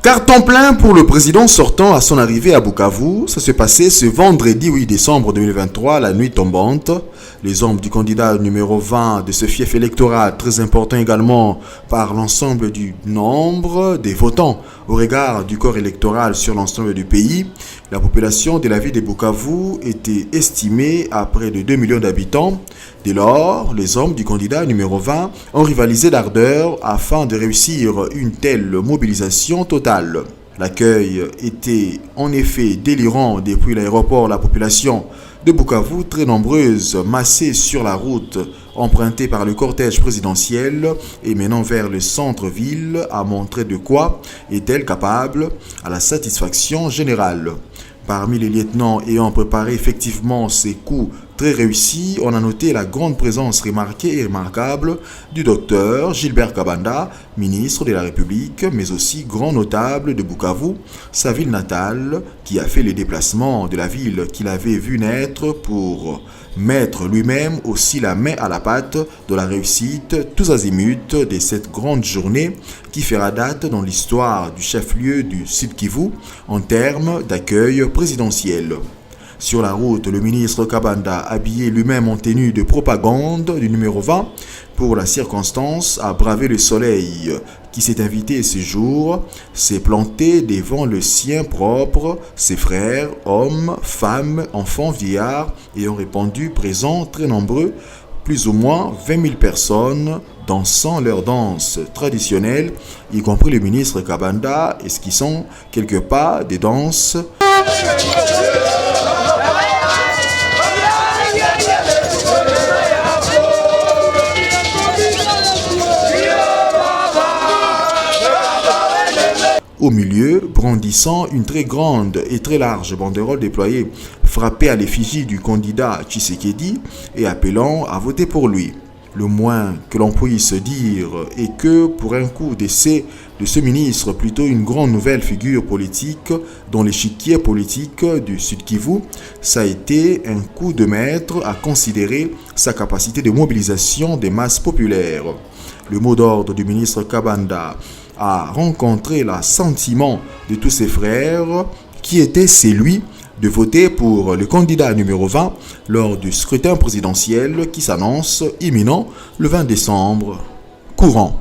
Carton plein pour le président sortant à son arrivée à Bukavu. Ça s'est passé ce vendredi 8 décembre 2023, la nuit tombante. Les hommes du candidat numéro 20 de ce fief électoral, très important également par l'ensemble du nombre des votants au regard du corps électoral sur l'ensemble du pays. La population de la ville de Bukavu était estimée à près de 2 millions d'habitants. Dès lors, les hommes du candidat numéro 20 ont rivalisé d'ardeur afin de réussir une telle mobilisation totale. L'accueil était en effet délirant depuis l'aéroport. La population de Bukavu, très nombreuse, massée sur la route empruntée par le cortège présidentiel et menant vers le centre-ville, a montré de quoi est-elle capable à la satisfaction générale. Parmi les lieutenants ayant préparé effectivement ces coups très réussis, on a noté la grande présence remarquée et remarquable du docteur Gilbert Kabanda, ministre de la République, mais aussi grand notable de Bukavu, sa ville natale, qui a fait les déplacements de la ville qu'il avait vu naître pour mettre lui-même aussi la main à la pâte de la réussite tous azimuts de cette grande journée qui fera date dans l'histoire du chef-lieu du Sud Kivu en termes d'accueil présidentiel. Sur la route, le ministre Kabanda, habillé lui-même en tenue de propagande du numéro 20, pour la circonstance, a bravé le soleil qui s'est invité ce jour, s'est planté devant le sien propre, ses frères, hommes, femmes, enfants, vieillards, et ont répondu présents très nombreux, plus ou moins 20 000 personnes dansant leur danse traditionnelle, y compris le ministre Kabanda, esquissant quelques pas des danses. Au milieu, brandissant une très grande et très large banderole déployée, frappée à l'effigie du candidat Tshisekedi et appelant à voter pour lui. Le moins que l'on puisse dire est que, pour un coup d'essai de ce ministre, plutôt une grande nouvelle figure politique dans l'échiquier politique du Sud Kivu, ça a été un coup de maître à considérer sa capacité de mobilisation des masses populaires. Le mot d'ordre du ministre Kabanda a rencontré l'assentiment de tous ses frères qui était celui de voter pour le candidat numéro 20 lors du scrutin présidentiel qui s'annonce imminent le 20 décembre courant.